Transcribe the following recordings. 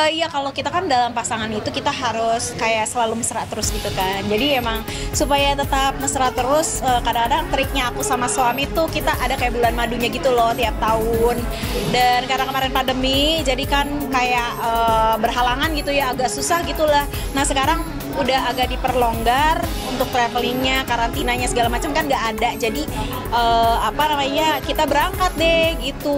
Iya, kalau kita kan dalam pasangan itu kita harus kayak selalu mesra terus gitu kan. Jadi emang supaya tetap mesra terus, kadang-kadang triknya aku sama suami tuh kita ada kayak bulan madunya gitu loh tiap tahun. Dan karena kemarin pandemi, jadi kan kayak berhalangan gitu ya, agak susah gitulah. Nah sekarang udah agak diperlonggar untuk travelingnya, karantinanya segala macam kan nggak ada. Jadi kita berangkat deh gitu.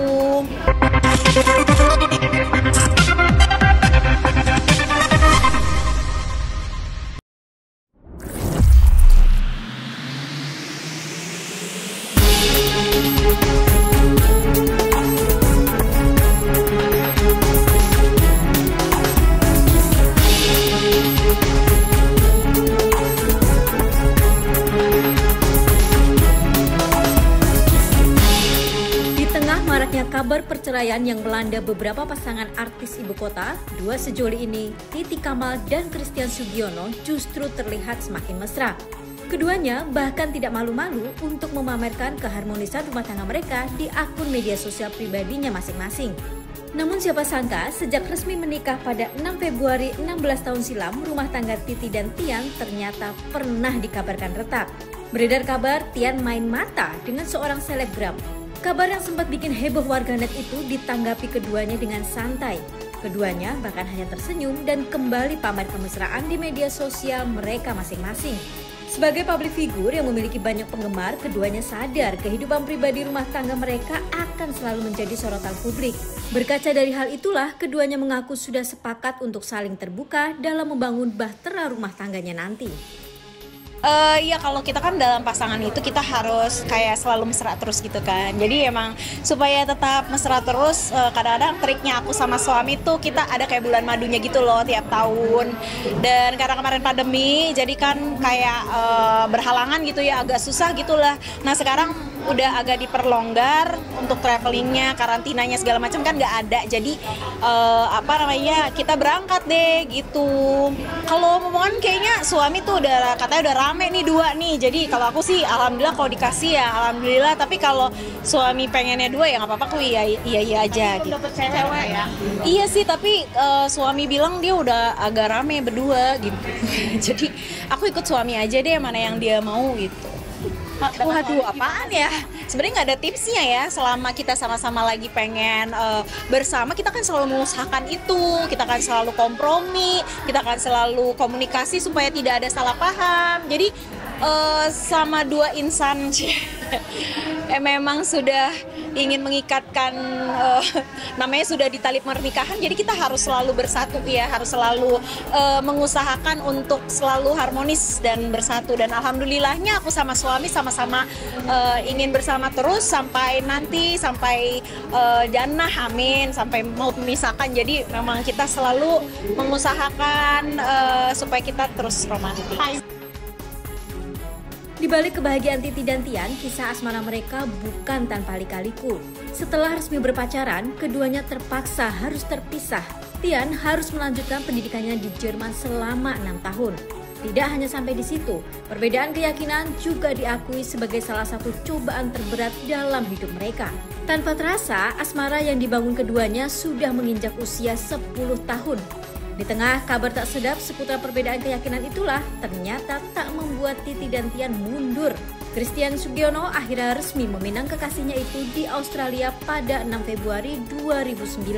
Maraknya kabar perceraian yang melanda beberapa pasangan artis ibu kota, dua sejoli ini, Titi Kamal dan Christian Sugiono, justru terlihat semakin mesra. Keduanya bahkan tidak malu-malu untuk memamerkan keharmonisan rumah tangga mereka di akun media sosial pribadinya masing-masing. Namun siapa sangka sejak resmi menikah pada 6 Februari 16 tahun silam, rumah tangga Titi dan Tian ternyata pernah dikabarkan retak. Beredar kabar Tian main mata dengan seorang selebgram. Kabar yang sempat bikin heboh warganet itu ditanggapi keduanya dengan santai. Keduanya bahkan hanya tersenyum dan kembali pamer kemesraan di media sosial mereka masing-masing. Sebagai public figure yang memiliki banyak penggemar, keduanya sadar kehidupan pribadi rumah tangga mereka akan selalu menjadi sorotan publik. Berkaca dari hal itulah, keduanya mengaku sudah sepakat untuk saling terbuka dalam membangun bahtera rumah tangganya nanti. Iya, kalau kita kan dalam pasangan itu kita harus kayak selalu mesra terus gitu kan. Jadi emang supaya tetap mesra terus, kadang-kadang triknya aku sama suami tuh kita ada kayak bulan madunya gitu loh tiap tahun. Dan karena kemarin pandemi, jadi kan kayak berhalangan gitu ya, agak susah gitulah. Nah sekarang udah agak diperlonggar untuk travelingnya, karantinanya segala macam kan nggak ada. Jadi kita berangkat deh gitu. Kalau omongan kayaknya suami tuh katanya udah rame nih dua nih. Jadi kalau aku sih alhamdulillah, kalau dikasih ya alhamdulillah. Tapi kalau suami pengennya dua ya nggak apa-apa, aku iya aja. Gitu. Dapet cewek ya? Iya sih, tapi suami bilang dia udah agak rame berdua gitu. Jadi aku ikut suami aja deh, mana yang dia mau gitu. Waduh, apaan ya? Sebenarnya nggak ada tipsnya ya. Selama kita sama-sama lagi pengen bersama, kita kan selalu mengusahakan itu. Kita kan selalu kompromi, kita kan selalu komunikasi supaya tidak ada salah paham. Jadi sama dua insan memang sudah ingin mengikatkan, namanya sudah di tali pernikahan, jadi kita harus selalu bersatu ya, harus selalu mengusahakan untuk selalu harmonis dan bersatu. Dan alhamdulillahnya aku sama suami sama-sama ingin bersama terus sampai nanti, sampai jannah, amin, sampai mau memisahkan. Jadi memang kita selalu mengusahakan supaya kita terus romantis. Di balik kebahagiaan Titi dan Tian, kisah asmara mereka bukan tanpa lika-liku. Setelah resmi berpacaran, keduanya terpaksa harus terpisah. Tian harus melanjutkan pendidikannya di Jerman selama 6 tahun. Tidak hanya sampai di situ, perbedaan keyakinan juga diakui sebagai salah satu cobaan terberat dalam hidup mereka. Tanpa terasa, asmara yang dibangun keduanya sudah menginjak usia 10 tahun. Di tengah kabar tak sedap seputar perbedaan keyakinan itulah, ternyata tak membuat Titi dan Tian mundur. Christian Sugiono akhirnya resmi meminang kekasihnya itu di Australia pada 6 Februari 2009.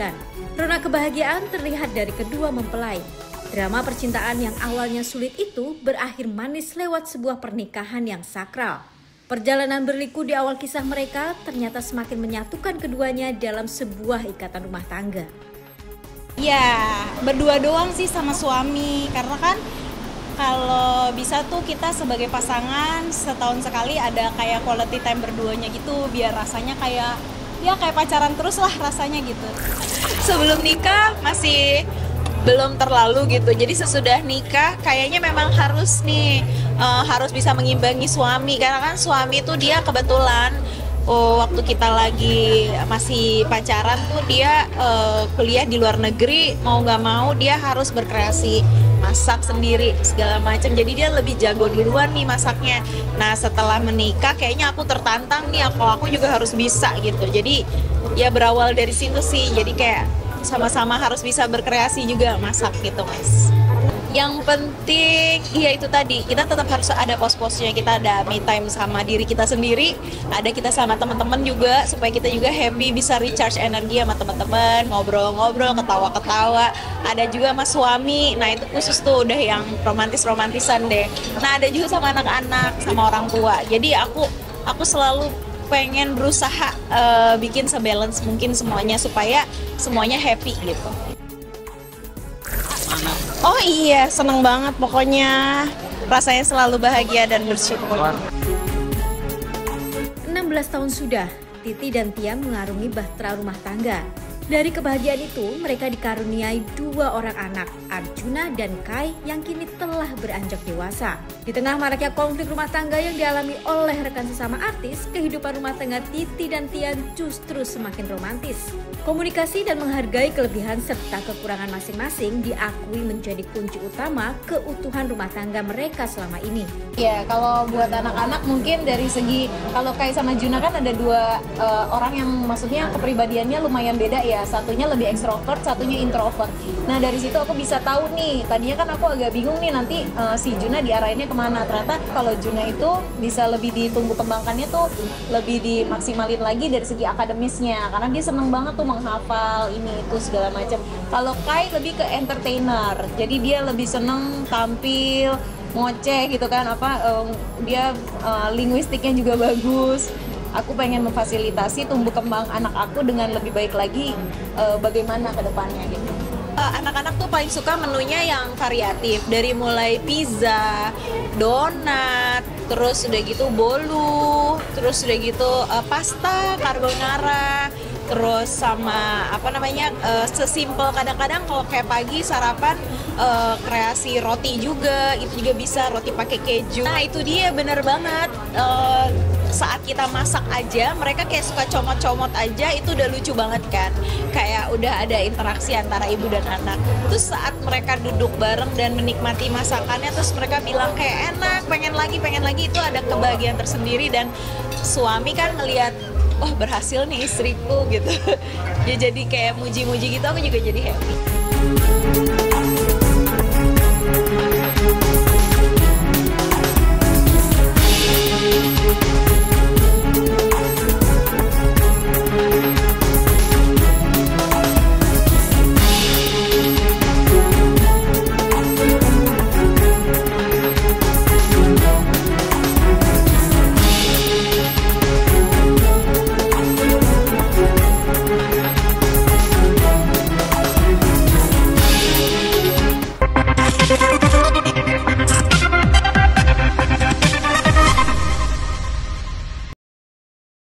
Rona kebahagiaan terlihat dari kedua mempelai. Drama percintaan yang awalnya sulit itu berakhir manis lewat sebuah pernikahan yang sakral. Perjalanan berliku di awal kisah mereka ternyata semakin menyatukan keduanya dalam sebuah ikatan rumah tangga. Ya, berdua doang sih sama suami, karena kan kalau bisa tuh kita sebagai pasangan setahun sekali ada kayak quality time berduanya gitu, biar rasanya kayak pacaran terus lah rasanya gitu. Sebelum nikah masih belum terlalu gitu, jadi sesudah nikah kayaknya memang harus harus bisa mengimbangi suami, karena kan suami tuh dia kebetulan waktu kita lagi masih pacaran tuh dia kuliah di luar negeri, mau nggak mau dia harus berkreasi, masak sendiri segala macam, jadi dia lebih jago di luar nih masaknya. Nah setelah menikah kayaknya aku tertantang nih, aku juga harus bisa gitu. Jadi ya berawal dari situ sih, jadi kayak sama-sama harus bisa berkreasi juga masak gitu Mas. Yang penting, ya itu tadi, kita tetap harus ada pos-posnya, kita ada me time sama diri kita sendiri, ada kita sama teman-teman juga, supaya kita juga happy, bisa recharge energi sama teman-teman, ngobrol-ngobrol, ketawa-ketawa. Ada juga sama suami, nah itu khusus tuh udah yang romantis-romantisan deh. Nah ada juga sama anak-anak, sama orang tua. Jadi aku selalu pengen berusaha bikin sebalance mungkin semuanya, supaya semuanya happy gitu. Oh iya, seneng banget pokoknya. Rasanya selalu bahagia dan bersyukur. 16 tahun sudah, Titi dan Tia mengarungi bahtera rumah tangga. Dari kebahagiaan itu, mereka dikaruniai 2 orang anak, Arjuna dan Kai, yang kini telah beranjak dewasa. Di tengah maraknya konflik rumah tangga yang dialami oleh rekan sesama artis, kehidupan rumah tangga Titi dan Tia justru semakin romantis. Komunikasi dan menghargai kelebihan serta kekurangan masing-masing diakui menjadi kunci utama keutuhan rumah tangga mereka selama ini. Ya, kalau buat anak-anak mungkin dari segi, kalau Kai sama Juna kan ada 2 orang yang maksudnya kepribadiannya lumayan beda ya. Satunya lebih ekstrovert, satunya introvert. Nah dari situ aku bisa tahu nih, tadinya kan aku agak bingung nih nanti si Juna diarahinnya kemana. Ternyata kalau Juna itu bisa lebih ditunggu kembangkannya tuh, lebih dimaksimalin lagi dari segi akademisnya, karena dia seneng banget tuh menghafal ini itu segala macam. Kalau Kai lebih ke entertainer, jadi dia lebih seneng tampil, ngoceh gitu kan, dia linguistiknya juga bagus. Aku pengen memfasilitasi tumbuh kembang anak aku dengan lebih baik lagi bagaimana ke depannya gitu. Anak-anak tuh paling suka menunya yang variatif, dari mulai pizza, donat, terus udah gitu bolu, terus udah gitu pasta, carbonara, terus sama sesimpel kadang-kadang kalau kayak pagi sarapan kreasi roti juga, itu juga bisa, roti pakai keju. Nah itu dia bener banget. Saat kita masak aja, mereka kayak suka comot-comot aja, itu udah lucu banget kan. Kayak udah ada interaksi antara ibu dan anak. Terus saat mereka duduk bareng dan menikmati masakannya, terus mereka bilang kayak enak, pengen lagi, itu ada kebahagiaan tersendiri. Dan suami kan ngelihat, wah berhasil nih istriku gitu. Dia jadi kayak muji-muji gitu, aku juga jadi happy.